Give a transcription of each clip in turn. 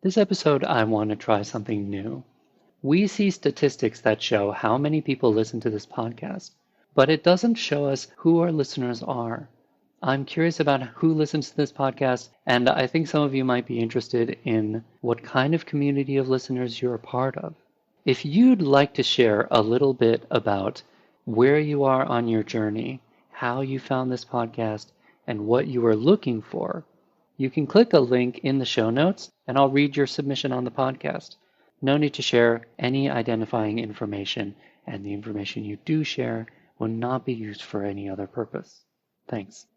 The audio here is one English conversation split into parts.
This episode, I want to try something new. We see statistics that show how many people listen to this podcast, but it doesn't show us who our listeners are. I'm curious about who listens to this podcast, and I think some of you might be interested in what kind of community of listeners you're a part of. If you'd like to share a little bit about where you are on your journey, how you found this podcast, and what you are looking for, you can click a link in the show notes and I'll read your submission on the podcast. No need to share any identifying information, and the information you do share will not be used for any other purpose. Thanks.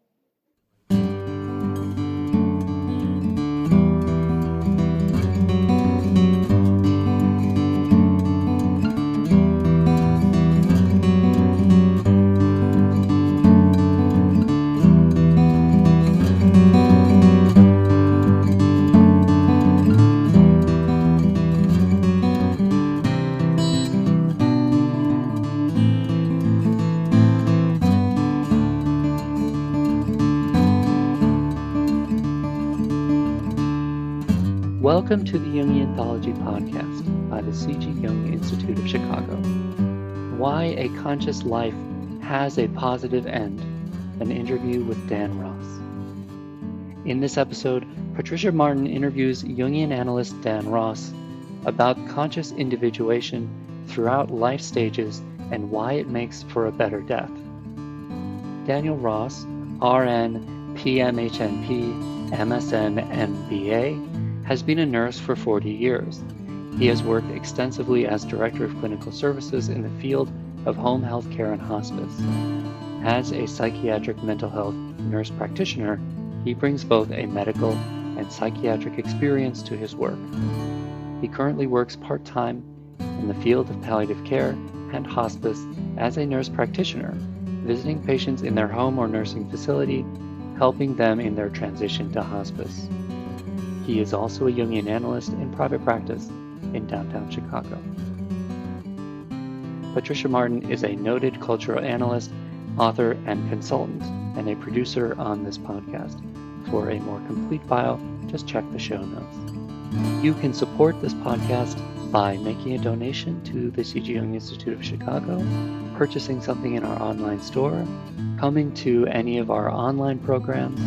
Welcome to the Jungian Anthology podcast by the C.G. Jung Institute of Chicago. Why a Conscious Life Has a Positive End, an interview with Dan Ross. In this episode, Patricia Martins interviews Jungian analyst Dan Ross about conscious individuation throughout life stages and why it makes for a better death. Daniel Ross, RN, PMHNP, MSN, MBA, has been a nurse for 40 years. He has worked extensively as Director of Clinical Services in the field of home health care and hospice. As a psychiatric mental health nurse practitioner, he brings both a medical and psychiatric experience to his work. He currently works part-time in the field of palliative care and hospice as a nurse practitioner, visiting patients in their home or nursing facility, helping them in their transition to hospice. He is also a Jungian analyst in private practice in downtown Chicago. Patricia Martins is a noted cultural analyst, author, and consultant, and a producer on this podcast. For a more complete bio, just check the show notes. You can support this podcast by making a donation to the C.G. Jung Institute of Chicago, purchasing something in our online store, coming to any of our online programs,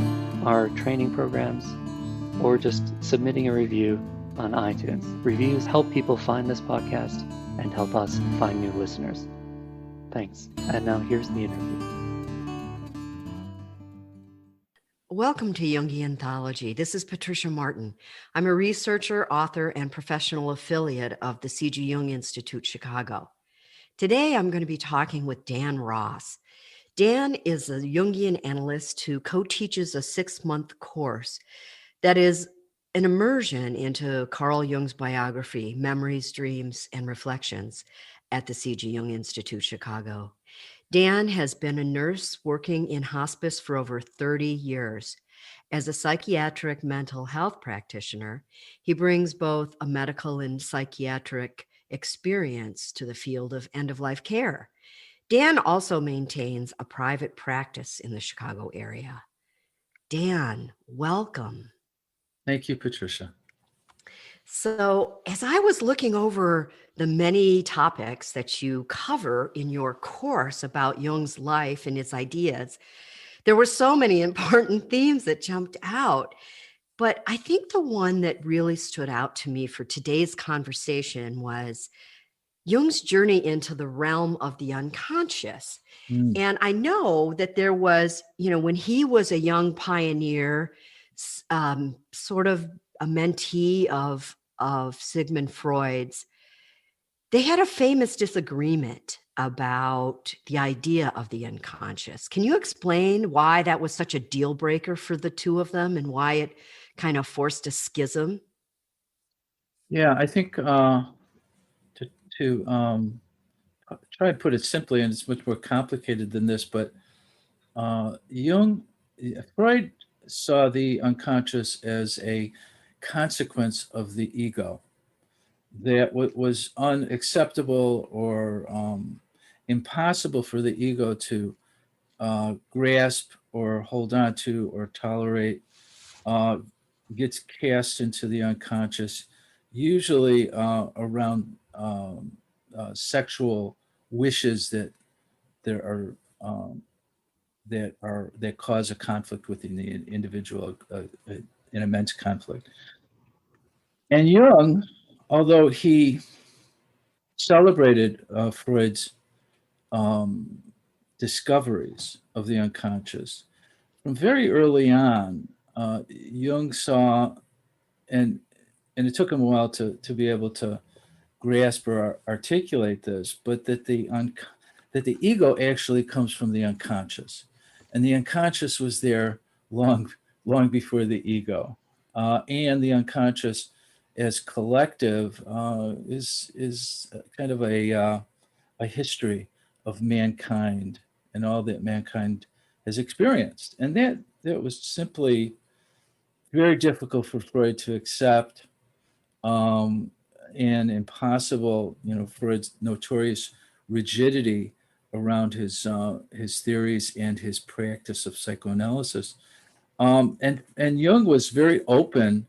our training programs, or just submitting a review on iTunes. Reviews help people find this podcast and help us find new listeners. Thanks. And now here's the interview. Welcome to Jungian Anthology. This is Patricia Martins. I'm a researcher, author, and professional affiliate of the C.G. Jung Institute Chicago. Today, I'm going to be talking with Dan Ross. Dan is a Jungian analyst who co-teaches a 6-month course that is an immersion into Carl Jung's biography, Memories, Dreams, and Reflections at the C.G. Jung Institute Chicago. Dan has been a nurse working in hospice for over 30 years. As a psychiatric mental health practitioner, he brings both a medical and psychiatric experience to the field of end-of-life care. Dan also maintains a private practice in the Chicago area. Dan, welcome. Thank you, Patricia. So, as I was looking over the many topics that you cover in your course about Jung's life and his ideas, there were so many important themes that jumped out. But I think the one that really stood out to me for today's conversation was Jung's journey into the realm of the unconscious. And I know that there was, when he was a young pioneer, sort of a mentee of Sigmund Freud's, they had a famous disagreement about the idea of the unconscious. Can you explain why that was such a deal breaker for the two of them and why it kind of forced a schism? Yeah, I think to try to put it simply, and it's much more complicated than this, but Freud saw the unconscious as a consequence of the ego that was unacceptable or impossible for the ego to grasp or hold on to or tolerate gets cast into the unconscious, usually around sexual wishes that there are that cause a conflict within the individual, an immense conflict. And Jung, although he celebrated Freud's discoveries of the unconscious, from very early on, Jung saw, and it took him a while to be able to grasp or articulate this, but that the ego actually comes from the unconscious, and the unconscious was there long before the ego, and the unconscious as collective is kind of a history of mankind and all that mankind has experienced, and that was simply very difficult for Freud to accept. And impossible, Freud's notorious rigidity around his theories and his practice of psychoanalysis. And Jung was very open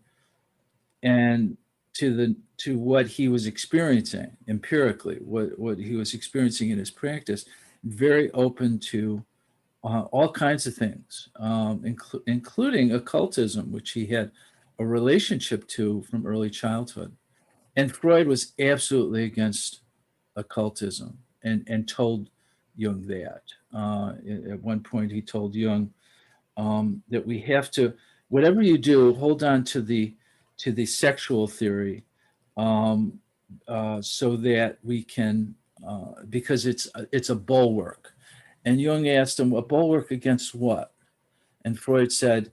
and to what he was experiencing empirically, what he was experiencing in his practice, very open to all kinds of things, including occultism, which he had a relationship to from early childhood. And Freud was absolutely against occultism and told Jung that. At one point, he told Jung that we have to, whatever you do, hold on to the sexual theory, so that we can, because it's a bulwark. And Jung asked him, a bulwark against what? And Freud said,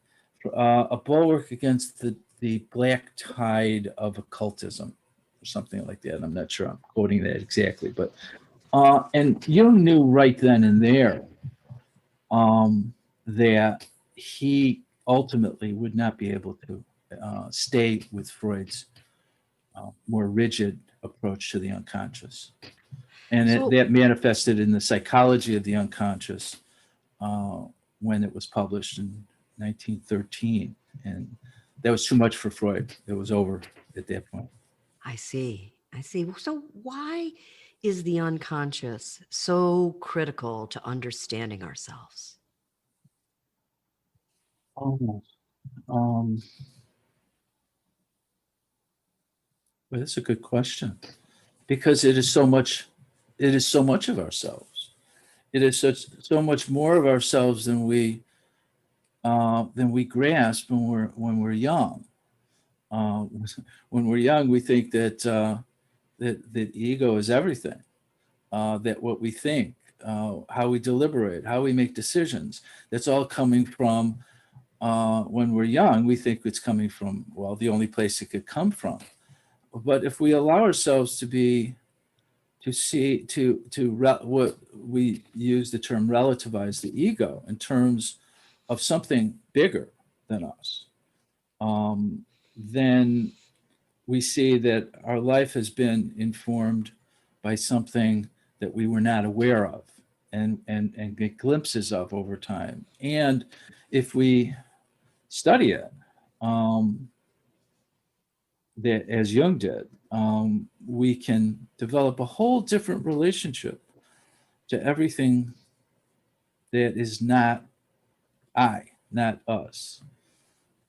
a bulwark against the black tide of occultism, or something like that. I'm not sure I'm quoting that exactly, but and Jung knew right then and there that he ultimately would not be able to stay with Freud's more rigid approach to the unconscious. And that manifested in the Psychology of the Unconscious when it was published in 1913. And that was too much for Freud. It was over at that point. I see. So why is the unconscious so critical to understanding ourselves? Well, that's a good question, because it is so much of ourselves. It is so much more of ourselves than we grasp when we're young. When we're young, we think that ego is everything. That what we think, how we deliberate, how we make decisions, that's all coming from. When we're young, we think it's coming from, well, the only place it could come from. But if we allow ourselves what we use the term relativize the ego in terms of something bigger than us, then we see that our life has been informed by something that we were not aware of and get glimpses of over time. And if we study it, that as Jung did, we can develop a whole different relationship to everything that is not not us.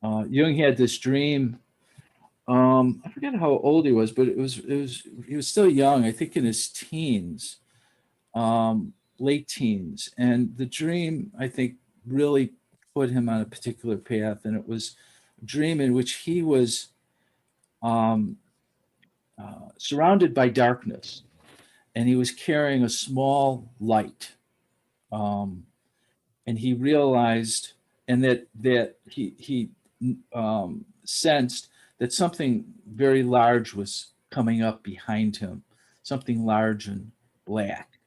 Jung had this dream. I forget how old he was, but he was still young. I think in his teens, late teens, and the dream, I think, really put him on a particular path. And it was a dream in which he was surrounded by darkness, and he was carrying a small light, and he realized, and that he sensed that something very large was coming up behind him, something large and black,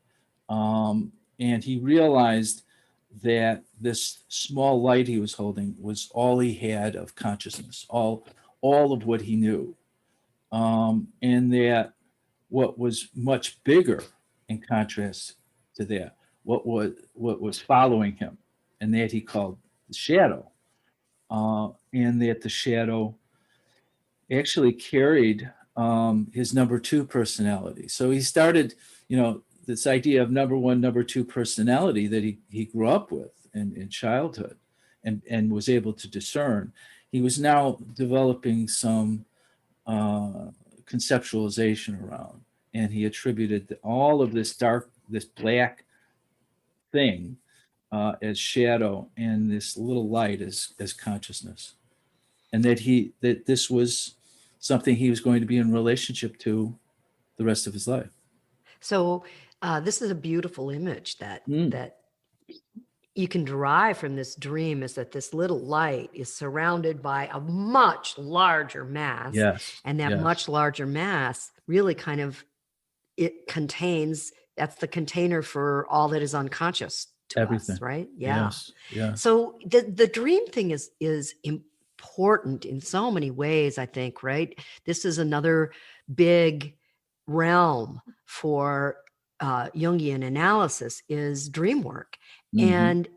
and he realized that this small light he was holding was all he had of consciousness, all of what he knew. And that what was much bigger in contrast to that, what was following him, and that he called the shadow, and that the shadow actually carried his number two personality. So he started, this idea of number one, number two personality that he grew up with in childhood and was able to discern. He was now developing some conceptualization around, and he attributed all of this black thing as shadow and this little light as consciousness, and that this was something he was going to be in relationship to the rest of his life. So this is a beautiful image that Mm. that you can derive from this dream, is that this little light is surrounded by a much larger mass. Yes. And that yes. much larger mass really kind of, that's the container for all that is unconscious to Everything. us, right? Yeah. Yes. Yeah. So the dream thing is important in so many ways, I think, right? This is another big realm for Jungian analysis, is dream work. Mhm. And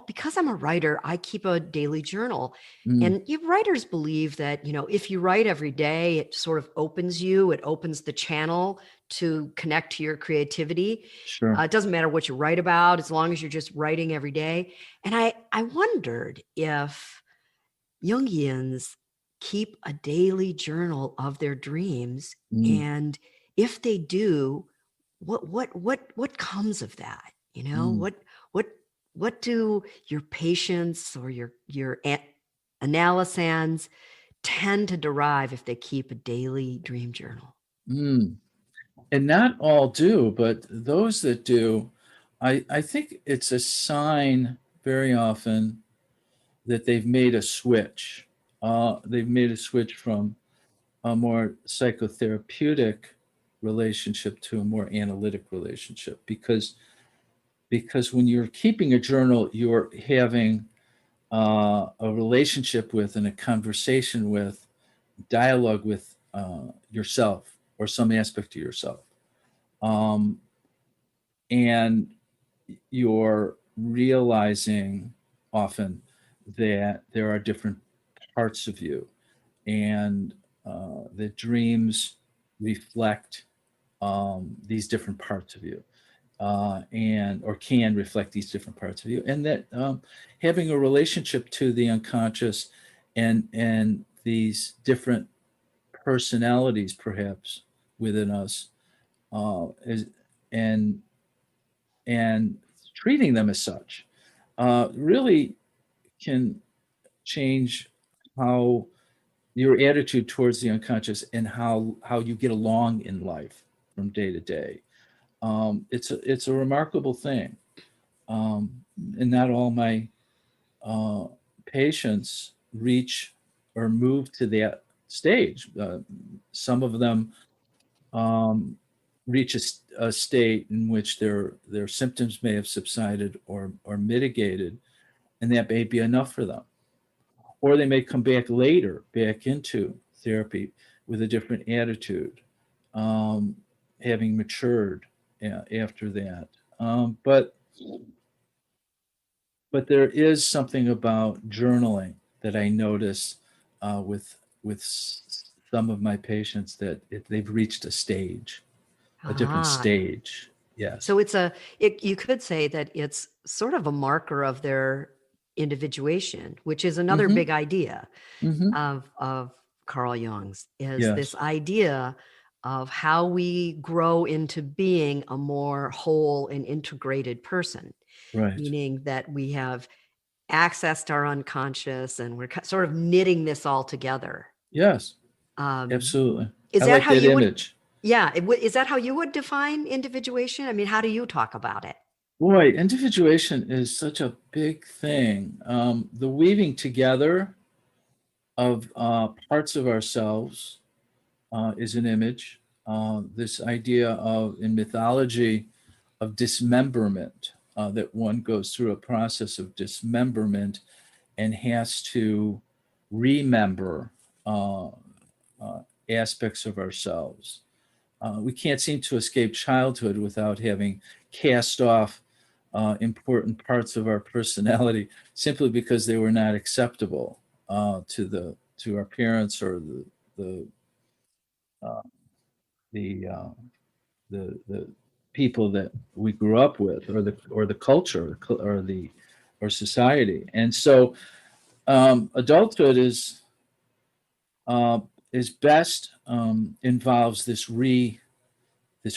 because I'm a writer, I keep a daily journal. Mm. And writers believe that, if you write every day, it sort of opens the channel to connect to your creativity. Sure. It doesn't matter what you write about, as long as you're just writing every day. And I wondered if Jungians keep a daily journal of their dreams. Mm. And if they do, what comes of that? Mm. What do your patients or your analysans tend to derive if they keep a daily dream journal? Mm. And not all do, but those that do, I think it's a sign very often that they've made a switch. They've made a switch from a more psychotherapeutic relationship to a more analytic relationship, because when you're keeping a journal, you're having a relationship with and a conversation with, dialogue with yourself or some aspect of yourself. And you're realizing often that there are different parts of you, and the dreams reflect these different parts of you, or can reflect these different parts of you, and that having a relationship to the unconscious and these different personalities perhaps within us is and treating them as such really can change how your attitude towards the unconscious and how you get along in life from day to day. It's a remarkable thing, and not all my patients reach or move to that stage. Some of them reach a state in which their symptoms may have subsided or mitigated, and that may be enough for them. Or they may come back later, back into therapy with a different attitude, having matured after that. But there is something about journaling that I notice with some of my patients, that they've reached a stage, a different stage. Yes. So you could say that it's sort of a marker of their individuation, which is another Mhm. big idea Mhm. of Carl Jung's, is Yes. this idea of how we grow into being a more whole and integrated person. Right. Meaning that we have accessed our unconscious and we're sort of knitting this all together. Yes. Absolutely. Is I that like how that you image. is that how you would define individuation? I mean, how do you talk about it? Boy, individuation is such a big thing. The weaving together of parts of ourselves is an image. This idea of, in mythology, of dismemberment, that one goes through a process of dismemberment and has to remember aspects of ourselves. We can't seem to escape childhood without having cast off important parts of our personality simply because they were not acceptable to our parents or the uh, the uh, the people that we grew up with, or the culture, or society. And so adulthood uh, is best involves this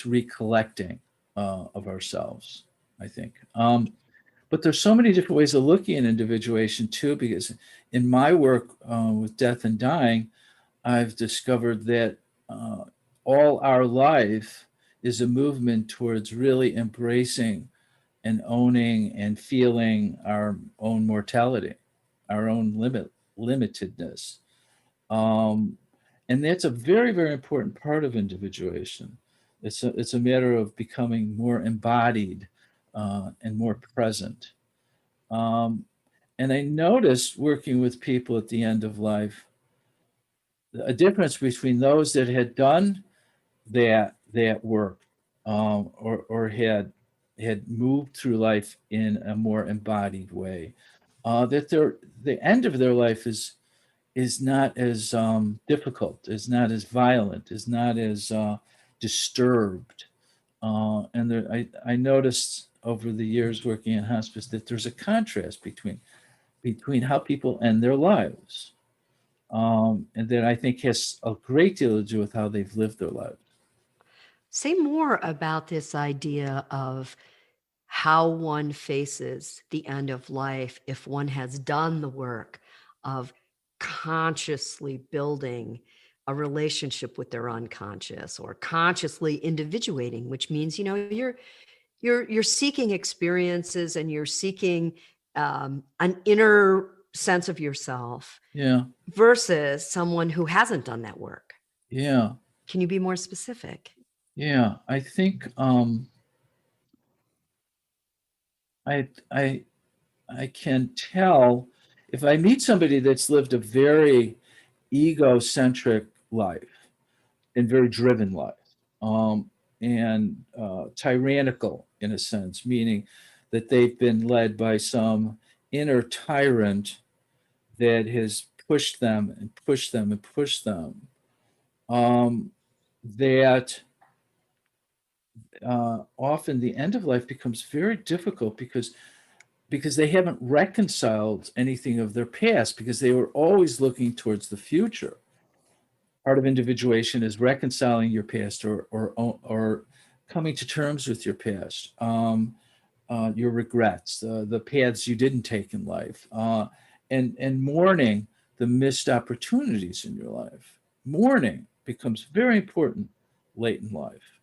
recollecting of ourselves, I think. But there's so many different ways of looking at individuation too, because in my work with death and dying, I've discovered that all our life is a movement towards really embracing and owning and feeling our own mortality, our own limitedness. Um, and that's a very, very important part of individuation. It's a matter of becoming more embodied and more present. Um, and I noticed working with people at the end of life, a difference between those that had done that work, or had moved through life in a more embodied way. That the end of their life is not as difficult, is not as violent, is not as disturbed. I noticed over the years working in hospice that there's a contrast between how people end their lives, and that I think has a great deal to do with how they've lived their lives. Say more about this idea of how one faces the end of life if one has done the work of consciously building a relationship with their unconscious, or consciously individuating, which means, you're seeking experiences, and you're seeking an inner sense of yourself, Yeah, versus someone who hasn't done that work. yeah, Can you be more specific? yeah. I think I I I can tell if I meet somebody that's lived a very egocentric life and very driven life, and tyrannical in a sense, meaning that they've been led by some inner tyrant that has pushed them and pushed them and pushed them. That often the end of life becomes very difficult because they haven't reconciled anything of their past, because they were always looking towards the future. Part of individuation is reconciling your past, or coming to terms with your past, your regrets, the paths you didn't take in life, and mourning the missed opportunities in your life. Mourning becomes very important late in life,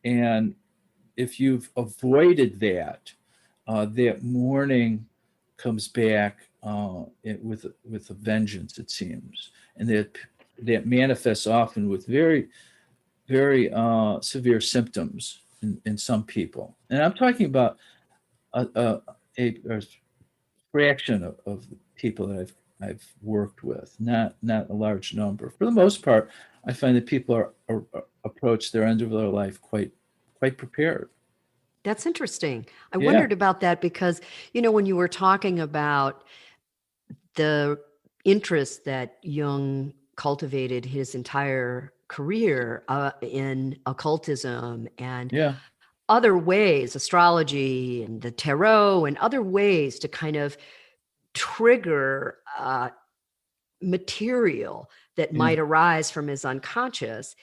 and if you've avoided that, that mourning comes back with a vengeance, it seems, and that manifests often with very, very severe symptoms in some people. And I'm talking about a fraction of people that I've worked with, not a large number. For the most part, I find that people are approach their end of their life quite prepared. That's interesting. I Yeah, wondered about that because, when you were talking about the interest that Jung cultivated his entire career in occultism and yeah, other ways, astrology and the tarot and other ways to kind of trigger material that yeah, might arise from his unconscious.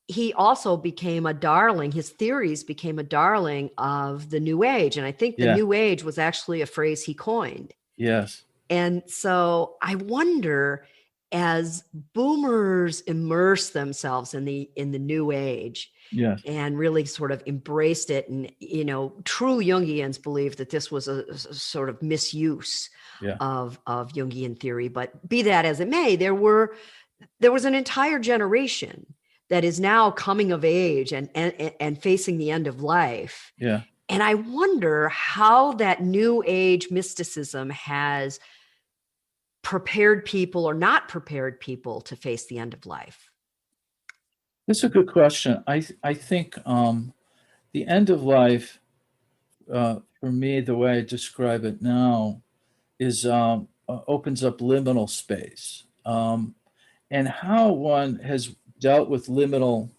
He also became a darling. His theories became a darling of the New Age. And I think the yeah, New Age was actually a phrase he coined. yes, And so I wonder, as boomers immerse themselves in the New Age yes, and really sort of embraced it, and true Jungians believe that this was a sort of misuse yeah, of Jungian theory. But be that as it may, there was an entire generation that is now coming of age and facing the end of life. yeah. And I wonder how that New Age mysticism has prepared people or not prepared people to face the end of life. That's a good question. I think the end of life for me, the way I describe it now is opens up liminal space. And how one has dealt with liminal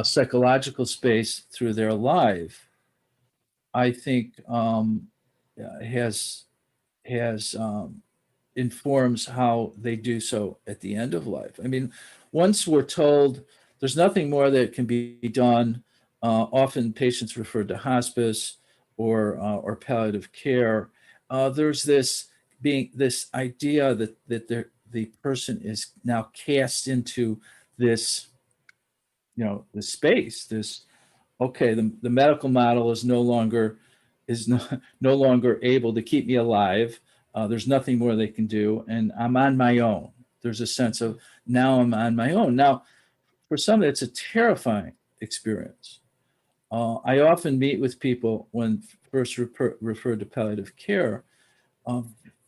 psychological space through their life, I think has informs how they do so at the end of life. I mean, once we're told there's nothing more that can be done, often patients referred to hospice or palliative care. There's this idea that the person is now cast into this, this space. This okay, the medical model is no longer able to keep me alive. There's nothing more they can do, and I'm on my own. There's a sense of now I'm on my own. Now, for some, it's a terrifying experience. I often meet with people when first referred to palliative care,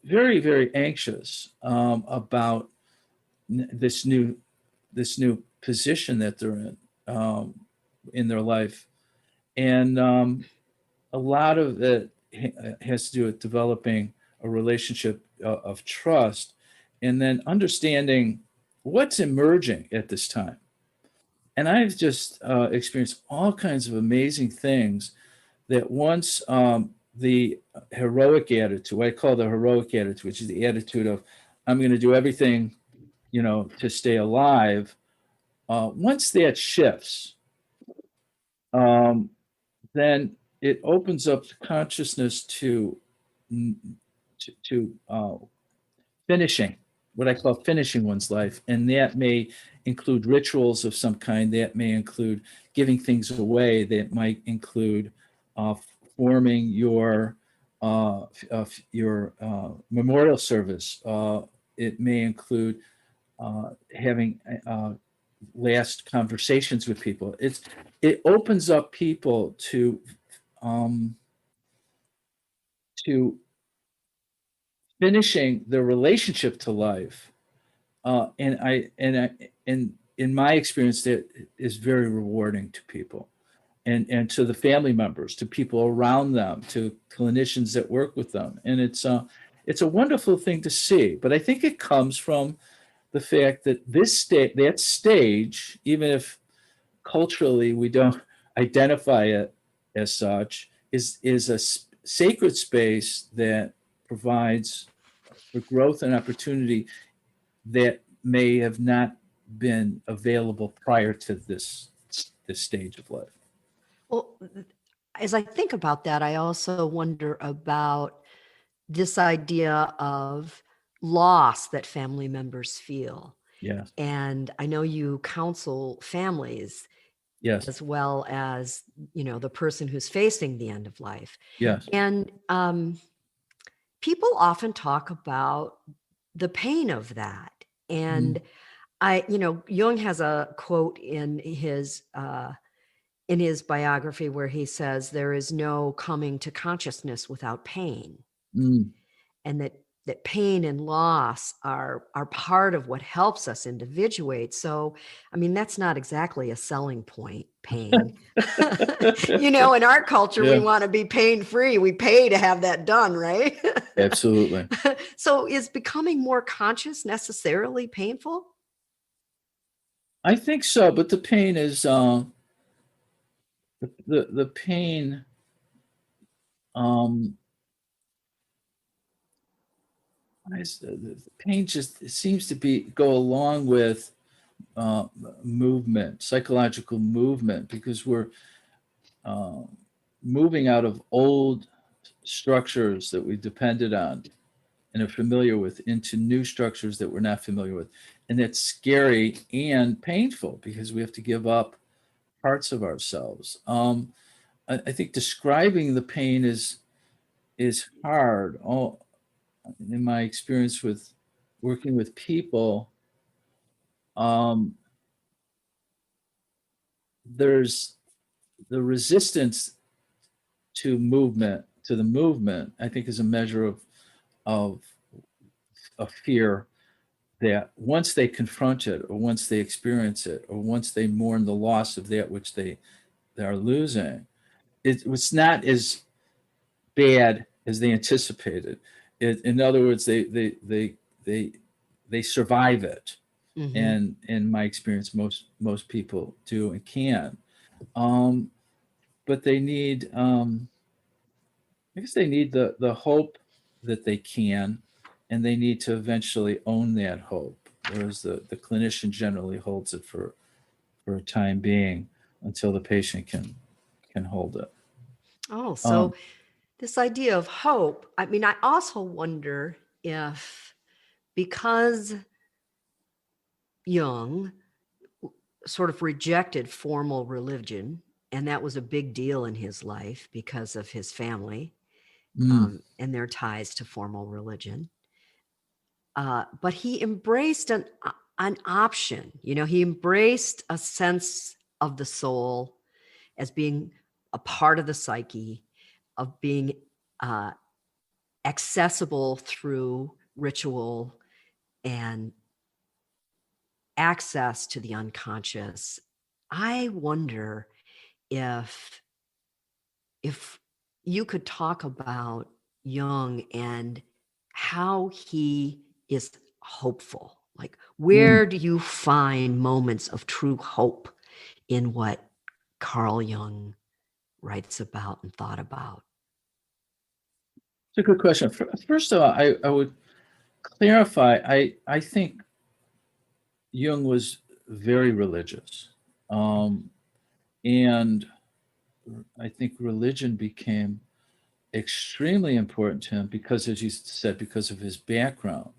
very, very anxious about this new position that they're in their life, and a lot of it has to do with developing a relationship of trust, and then understanding what's emerging at this time. And I've just experienced all kinds of amazing things that once the heroic attitude, what I call the heroic attitude, which is the attitude of I'm going to do everything, to stay alive. Once that shifts, then it opens up consciousness to finishing, what I call finishing one's life. And that may include rituals of some kind, that may include giving things away, that might include forming your memorial service. It may include having last conversations with people. It opens up people to finishing the relationship to life, and in my experience, that is very rewarding to people, and to the family members, to people around them, to clinicians that work with them, and it's a wonderful thing to see. But I think it comes from the fact that that stage, even if culturally we don't identify it as such, is a sacred space that provides for growth and opportunity that may have not been available prior to this stage of life. Well, as I think about that, I also wonder about this idea of loss that family members feel. Yes. And I know you counsel families, yes, as well as, the person who's facing the end of life. yes, And people often talk about the pain of that. And Jung has a quote in his biography where he says, there is no coming to consciousness without pain. And that pain and loss are part of what helps us individuate. So, I mean, that's not exactly a selling point, pain. In our culture, we want to be pain-free. We pay to have that done, right? Absolutely. So is becoming more conscious necessarily painful? I think so, but the pain is the pain the pain just seems to go along with movement, psychological movement, because we're moving out of old structures that we depended on and are familiar with into new structures that we're not familiar with. And that's scary and painful because we have to give up parts of ourselves. I think describing the pain is hard. In my experience with working with people, there's the resistance to the movement, I think, is a measure of fear that once they confront it, or once they experience it, or once they mourn the loss of that which they are losing, it was not as bad as they anticipated. In other words, they survive it, and in my experience, most people do and can. But they need, I guess, they need the hope that they can, and they need to eventually own that hope. Whereas the clinician generally holds it for a time being until the patient can hold it. Oh, so this idea of hope, I mean, I also wonder if because Jung sort of rejected formal religion, and that was a big deal in his life because of his family and their ties to formal religion. But he embraced an option. He embraced a sense of the soul as being a part of the psyche, of being accessible through ritual and access to the unconscious. I wonder if you could talk about Jung and how he is hopeful. Like, where do you find moments of true hope in what Carl Jung writes about and thought about? It's a good question. First of all, I would clarify. I think Jung was very religious, and I think religion became extremely important to him because, as you said, because of his background.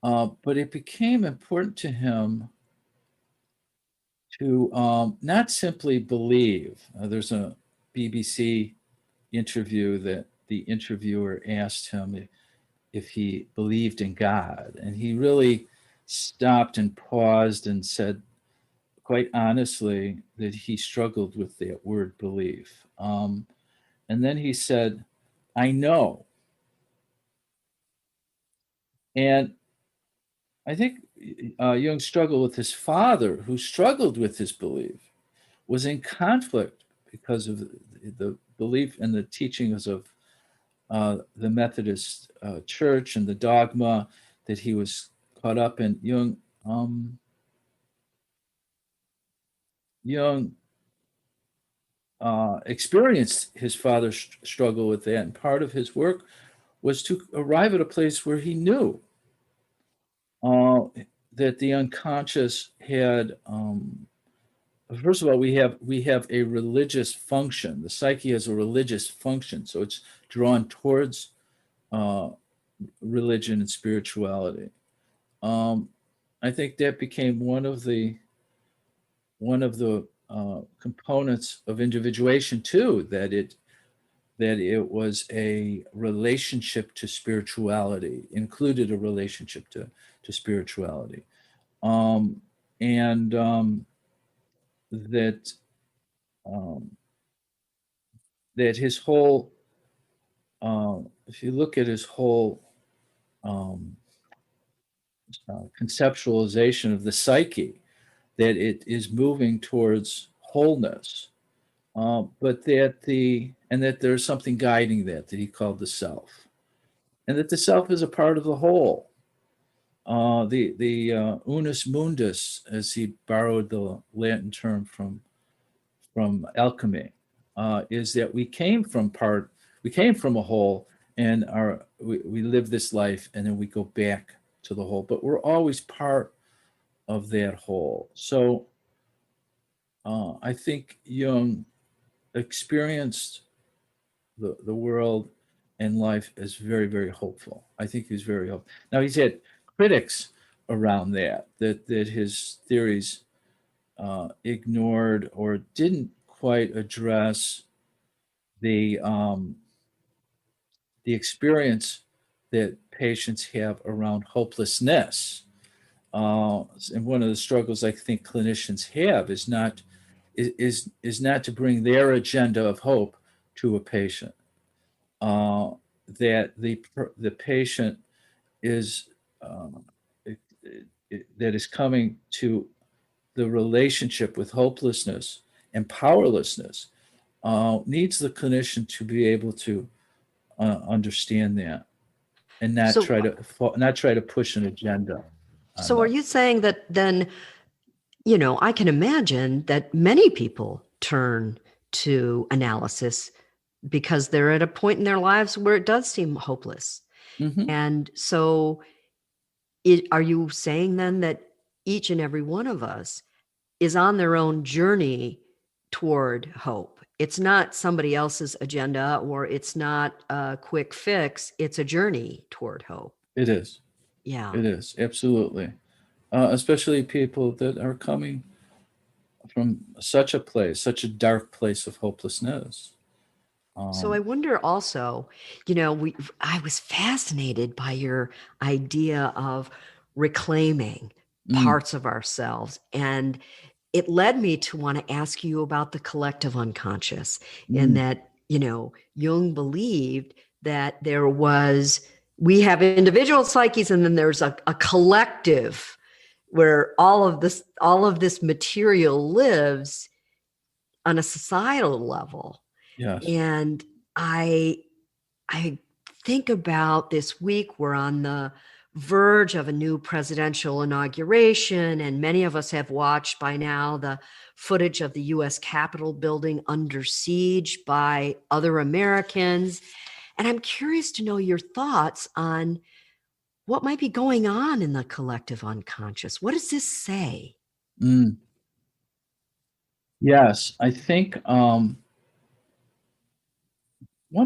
But it became important to him to not simply believe. There's a BBC interview that the interviewer asked him if he believed in God, and he really stopped and paused and said, quite honestly, that he struggled with that word belief. And then he said, I know. And I think Jung struggled with his father, who struggled with his belief, was in conflict because of the belief and the teachings of the Methodist Church and the dogma that he was caught up in. Jung experienced his father's struggle with that, and part of his work was to arrive at a place where he knew that the unconscious had, first of all, we have a religious function. The psyche has a religious function, so it's drawn towards religion and spirituality. I think that became one of the components of individuation too, that it was a relationship to spirituality, included a relationship to spirituality, and that that his whole, if you look at his whole conceptualization of the psyche, that it is moving towards wholeness, but that there's something guiding that he called the self, and that the self is a part of the whole. The unus mundus, as he borrowed the Latin term from alchemy, is that we came from a whole, and we live this life, and then we go back to the whole, but we're always part of that whole. So I think Jung experienced the world and life as very, very hopeful. I think he's very hopeful. Now, he's had critics around that his theories ignored or didn't quite address the experience that patients have around hopelessness. And one of the struggles I think clinicians have is not to bring their agenda of hope to a patient. That the patient is that is coming to the relationship with hopelessness and powerlessness needs the clinician to be able to understand that and not So, try to push an agenda on so are them. you saying that then, I can imagine that many people turn to analysis because they're at a point in their lives where it does seem hopeless. Mhm. And so are you saying then that each and every one of us is on their own journey toward hope? It's not somebody else's agenda, or it's not a quick fix. It's a journey toward hope. It is. Yeah. It is, absolutely. Especially people that are coming from such a dark place of hopelessness. So I wonder also, I was fascinated by your idea of reclaiming Mm, parts of ourselves. And it led me to want to ask you about the collective unconscious, in mm, that, Jung believed that we have individual psyches, and then there's a collective where all of this material lives on a societal level. yes. And I I think about this week, we're on the verge of a new presidential inauguration, and many of us have watched by now the footage of the US Capitol building under siege by other Americans. And I'm curious to know your thoughts on what might be going on in the collective unconscious. What does this say? Mm, yes, I think one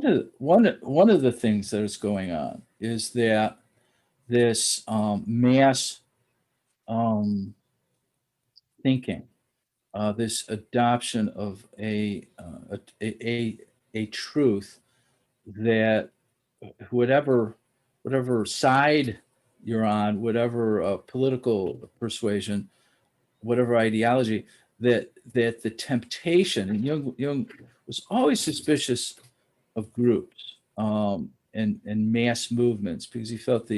of the things that is going on is that this mass um, thinking, this adoption of a truth that whatever side you're on, whatever political persuasion, whatever ideology, that the temptation, and Jung was always suspicious of groups, and mass movements, because he felt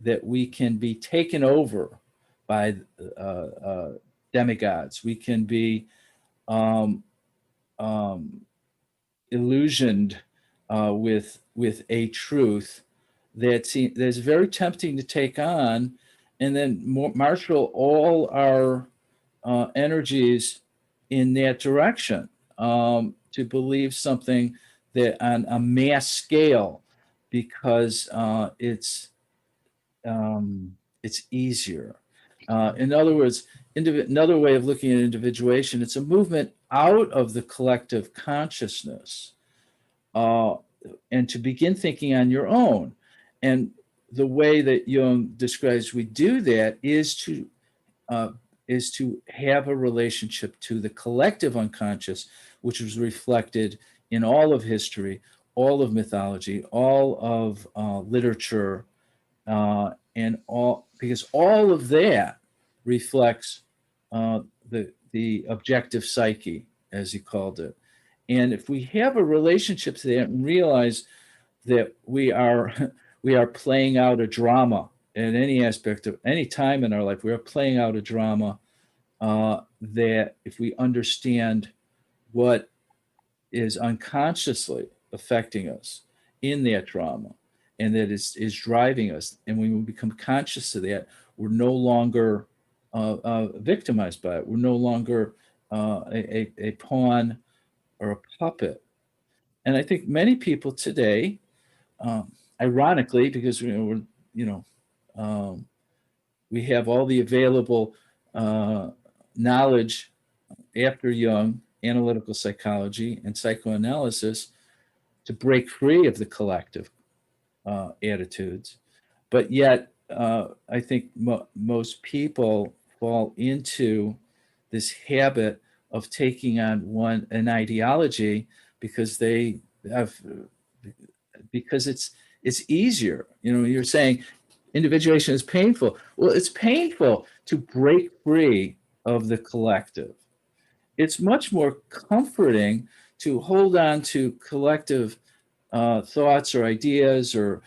that we can be taken over by demigods. We can be um, um, illusioned with a truth that's very tempting to take on, and then marshal all our energies in that direction, to believe something that on a mass scale, because it's easier. In other words, another way of looking at individuation, it's a movement out of the collective consciousness, uh, and to begin thinking on your own. And the way that Jung describes we do that uh, is to have a relationship to the collective unconscious, which was reflected in all of history, all of mythology, all of literature, and all, because all of that reflects the objective psyche, as he called it. And if we have a relationship to that and realize that we are we are playing out a drama in any aspect of any time in our life, we are playing out a drama, that if we understand what is unconsciously affecting us in that drama, and that is driving us, and when we become conscious of that, we're no longer victimized by it. We're no longer a pawn or a puppet. And I think many people today, ironically, because you know um, we have all the available knowledge after Jung, analytical psychology and psychoanalysis, to break free of the collective attitudes. But yet, I think most people fall into this habit of taking on an ideology because they have because it's easier. You're saying individuation is painful. Well, it's painful to break free of the collective. It's much more comforting to hold on to collective thoughts or ideas or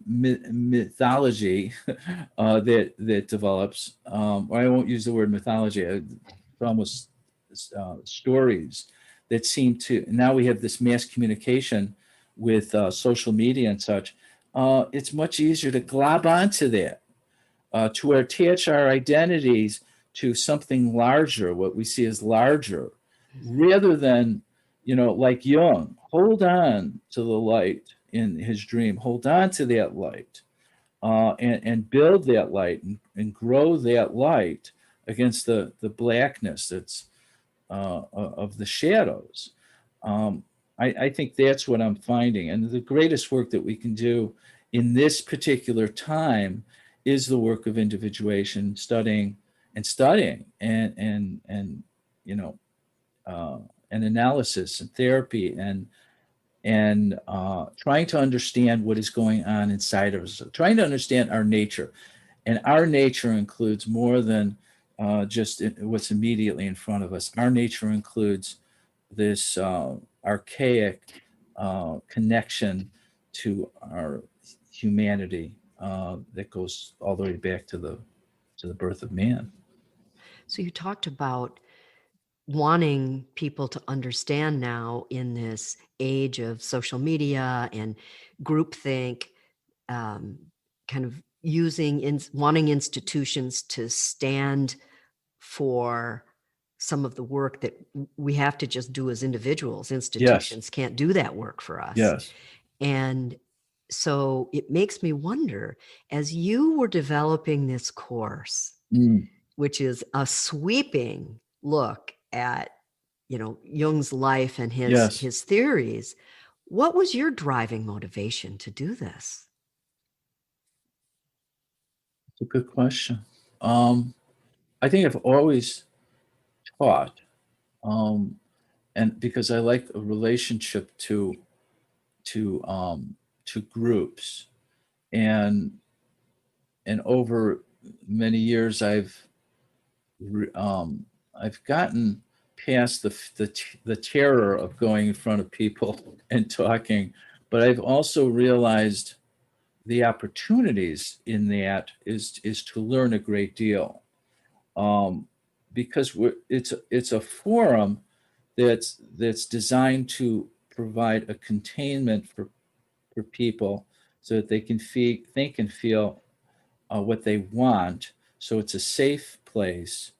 mythology that develops. Or I won't use the word mythology. It's almost stories that seem to, now we have this mass communication with social media and such. It's much easier to glob onto that, to attach our identities to something larger, what we see as larger, rather than, like Jung, hold on to the light in his dream, hold on to that light, and build that light and grow that light against the blackness that's of the shadows. I think that's what I'm finding. And the greatest work that we can do in this particular time is the work of individuation, studying and analysis and therapy and trying to understand what is going on inside of us, trying to understand our nature. And our nature includes more than just what's immediately in front of us. Our nature includes this archaic connection to our humanity that goes all the way back to the birth of man. So you talked about wanting people to understand now in this age of social media and groupthink, kind of wanting institutions to stand for some of the work that we have to just do as individuals. Institutions can't do that work for us. Yes. And so it makes me wonder, as you were developing this course, which is a sweeping look at, Jung's life and his theories, what was your driving motivation to do this? It's a good question. I think I've always taught, and because I like a relationship to groups, and over many years I've gotten past the terror of going in front of people and talking, but I've also realized the opportunities in that is to learn a great deal, because it's a forum that's designed to provide a containment for people so that they can think and feel what they want. So it's a safe place,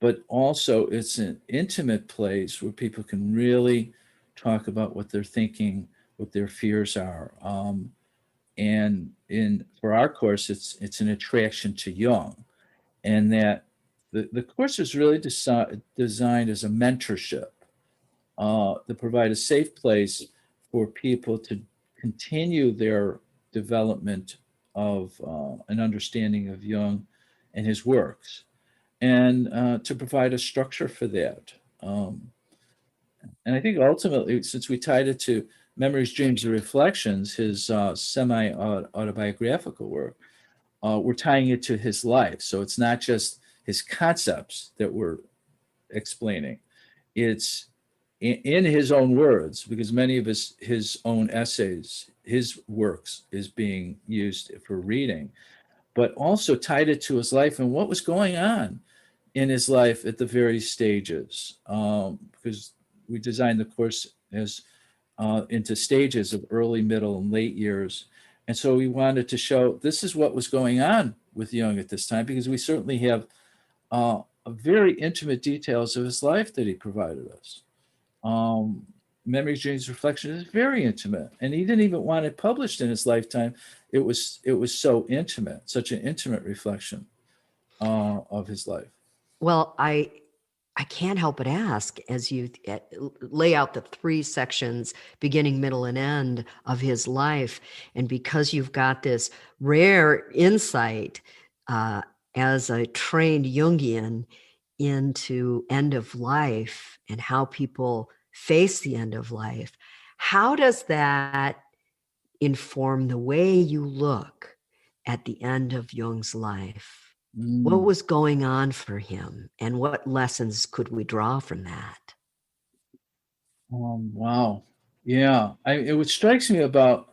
but also it's an intimate place where people can really talk about what they're thinking, what their fears are. And for our course, it's an attraction to Jung, and that the course is really designed as a mentorship to provide a safe place for people to continue their development of an understanding of Jung and his works, and to provide a structure for that. And I think ultimately, since we tied it to Memories, Dreams, and Reflections, his semi-autobiographical work, we're tying it to his life. So it's not just his concepts that we're explaining. It's in his own words, because many of his own essays, his works is being used for reading, but also tied it to his life and what was going on in his life at the various stages, because we designed the course as into stages of early, middle, and late years. And so we wanted to show this is what was going on with Jung at this time, because we certainly have very intimate details of his life that he provided us. Memories, Dreams, Reflections is very intimate, and he didn't even want it published in his lifetime. It was so intimate, such an intimate reflection of his life. Well, I can't help but ask, as you lay out the three sections, beginning, middle, and end of his life, and because you've got this rare insight as a trained Jungian into end of life and how people face the end of life, how does that inform the way you look at the end of Jung's life? What was going on for him, and what lessons could we draw from that? Wow. Yeah. What strikes me about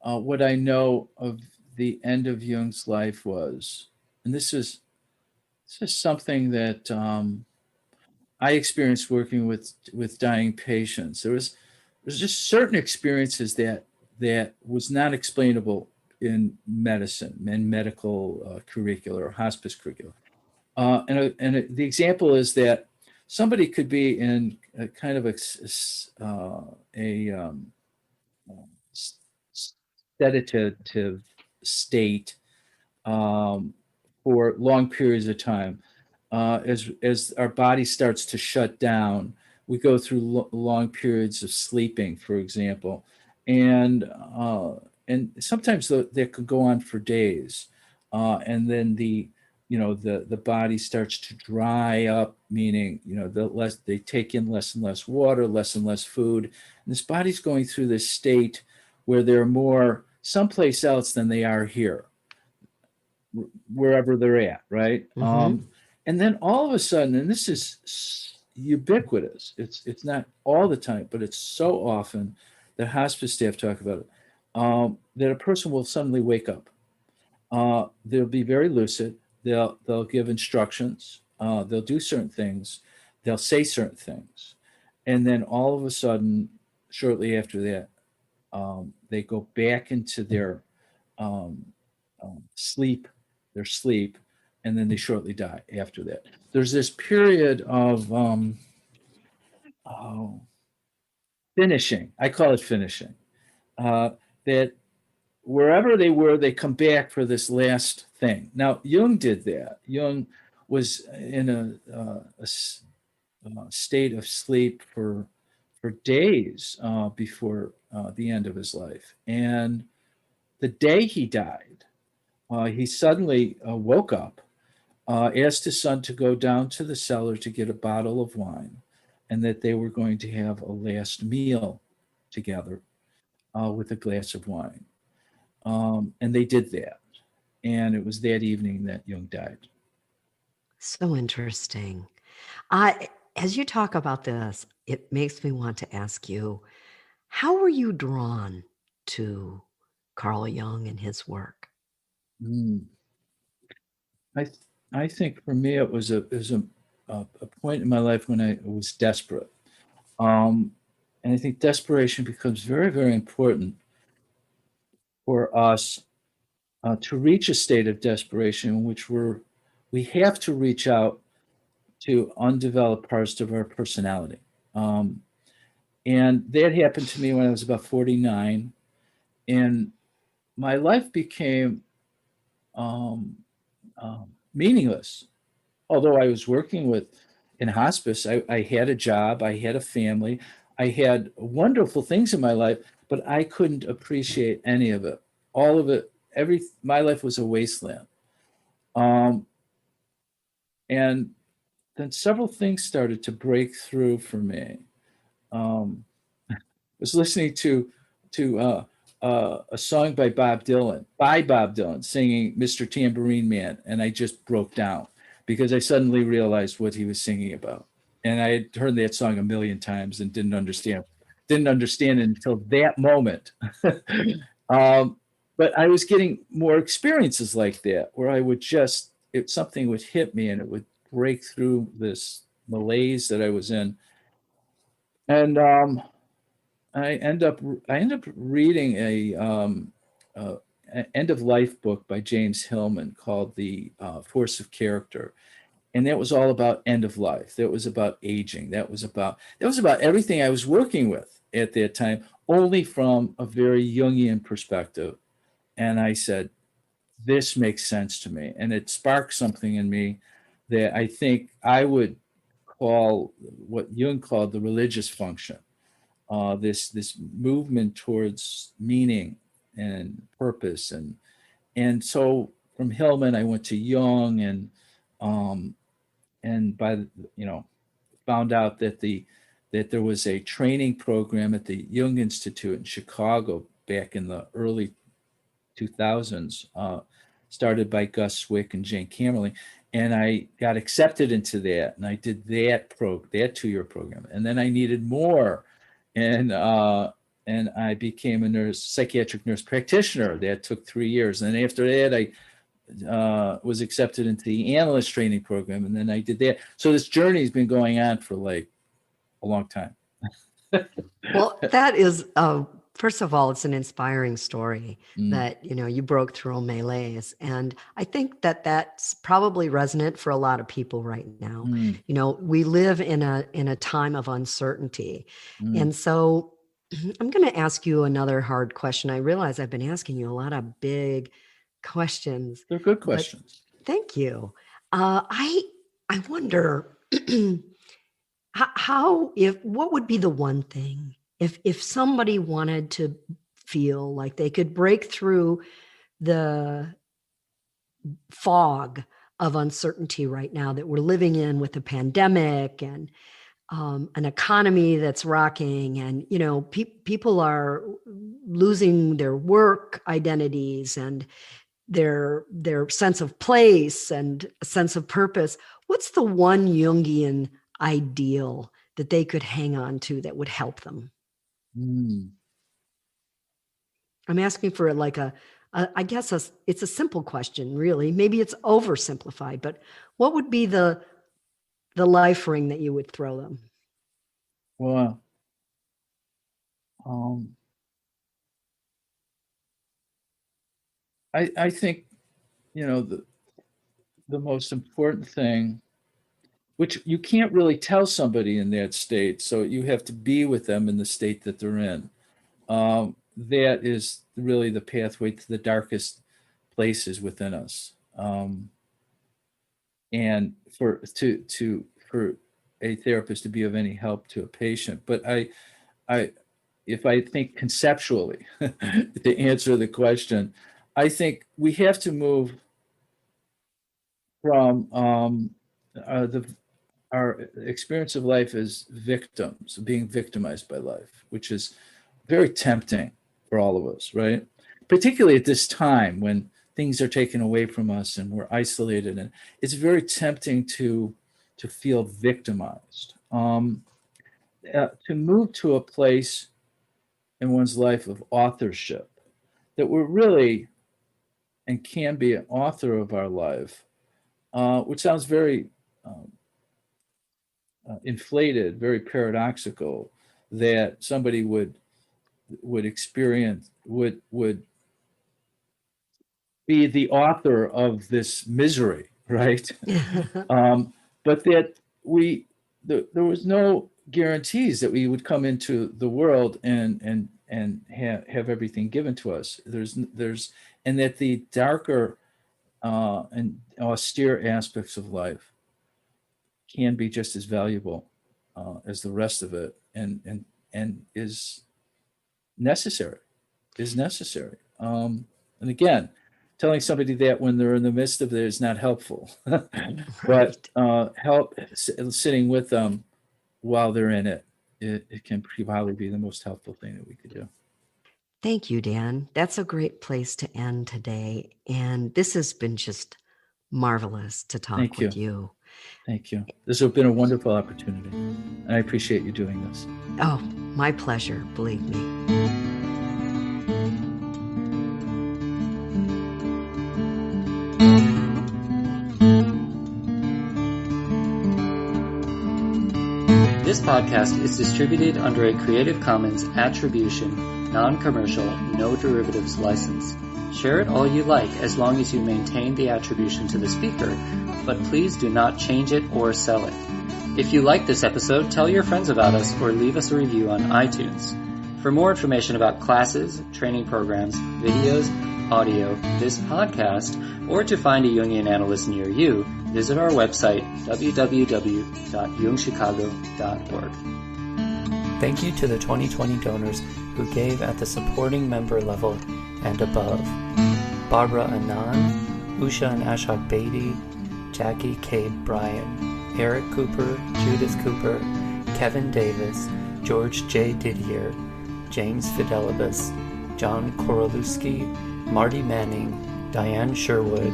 what I know of the end of Jung's life was, and this is something that I experienced working with dying patients. There's just certain experiences that was not explainable in medicine and medical curricula or hospice curricula. The example is that somebody could be in a kind of sedative state for long periods of time. As our body starts to shut down, we go through long periods of sleeping, for example, and sometimes that could go on for days, and then the body starts to dry up, meaning they take in less and less water, less and less food, and this body's going through this state where they're more someplace else than they are here, wherever they're at, right? Mhm. And then all of a sudden, and this is ubiquitous, it's not all the time, but it's so often that hospice staff talk about it, that a person will suddenly wake up. They'll be very lucid. They'll give instructions. They'll do certain things. They'll say certain things, and then all of a sudden, shortly after that, they go back into their sleep, and then they shortly die after that. There's this period of finishing. I call it finishing. That wherever they were, they come back for this last thing. Now, Jung did that. Jung was in a state of sleep for days before the end of his life. And the day he died, he suddenly woke up, asked his son to go down to the cellar to get a bottle of wine, and that they were going to have a last meal together with a glass of wine. And they did that. And it was that evening that Jung died. So interesting. As you talk about this, it makes me want to ask you, how were you drawn to Carl Jung and his work? Mm. I think for me it was a point in my life when I was desperate, and I think desperation becomes very, very important for us to reach a state of desperation in which we have to reach out to undeveloped parts of our personality. And that happened to me when I was about 49, and my life became meaningless. Although I was working in hospice, I had a job, I had a family, I had wonderful things in my life, but I couldn't appreciate any of it. All of it, my life was a wasteland. And then several things started to break through for me. I was listening to a song by Bob Dylan, singing Mr. Tambourine Man, and I just broke down because I suddenly realized what he was singing about. And I had heard that song a million times and didn't understand it until that moment. But I was getting more experiences like that, where I would something would hit me and it would break through this malaise that I was in. And I end up reading a end of life book by James Hillman called The Force of Character, and that was all about end of life. That was about aging. That was about everything I was working with at that time, only from a very Jungian perspective. And I said, this makes sense to me, and it sparked something in me that I think I would call what Jung called the religious function. This movement towards meaning and purpose, and so from Hillman I went to Jung, and found out that there was a training program at the Jung Institute in Chicago back in the early 2000s, started by Gus Swick and Jane Camerling, and I got accepted into that, and I did that 2-year program, and then I needed more. And I became a psychiatric nurse practitioner. That took 3 years. And after that, was accepted into the analyst training program, and then I did that. So this journey has been going on for like a long time. Well, that is, first of all, it's an inspiring story that, you broke through melees. And I think that that's probably resonant for a lot of people right now. We live in a time of uncertainty. And so I'm going to ask you another hard question. I realize I've been asking you a lot of big questions. They're good questions. Thank you. I wonder what would be the one thing if somebody wanted to feel like they could break through the fog of uncertainty right now that we're living in with the pandemic and an economy that's rocking, and people are losing their work identities and their sense of place and a sense of purpose. What's the one Jungian ideal that they could hang on to that would help them? I'm asking for like I guess it's a simple question, really. Maybe it's oversimplified, but what would be the life ring that you would throw them? Well, I think, the most important thing, which you can't really tell somebody in that state, so you have to be with them in the state that they're in. That is really the pathway to the darkest places within us. And for a therapist to be of any help to a patient. But if I think conceptually, to answer the question, I think we have to move from our experience of life as victims, being victimized by life, which is very tempting for all of us, right? Particularly at this time when things are taken away from us and we're isolated, and it's very tempting to feel victimized. To move to a place in one's life of authorship, that we're really and can be an author of our life, which sounds very inflated, very paradoxical, that somebody would experience, would be the author of this misery, right? But that there was no guarantees that we would come into the world and have everything given to us. And that the darker and austere aspects of life can be just as valuable as the rest of it, and is necessary. And again, telling somebody that when they're in the midst of it is not helpful, but help sitting with them while they're in it. It can probably be the most helpful thing that we could do. Thank you, Dan. That's a great place to end today. And this has been just marvelous to talk with you. Thank you. This has been a wonderful opportunity, and I appreciate you doing this. Oh, my pleasure, believe me. This podcast is distributed under a Creative Commons Attribution, Non-Commercial, No Derivatives license. Share it all you like as long as you maintain the attribution to the speaker, but please do not change it or sell it. If you like this episode, tell your friends about us or leave us a review on iTunes. For more information about classes, training programs, videos, audio, this podcast, or to find a Jungian analyst near you, visit our website, www.jungchicago.org. Thank you to the 2020 donors who gave at the supporting member level and above: Barbara Anand, Usha and Ashok Beatty, Jackie K. Bryan, Eric Cooper, Judith Cooper, Kevin Davis, George J. Didier, James Fidelibus, John Korolewski, Marty Manning, Diane Sherwood,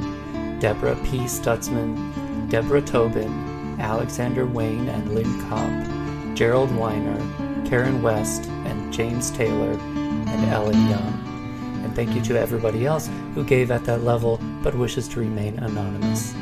Deborah P. Stutzman, Deborah Tobin, Alexander Wayne and Lynn Kopp, Gerald Weiner, Karen West, and James Taylor, and Ellen Young. And thank you to everybody else who gave at that level but wishes to remain anonymous.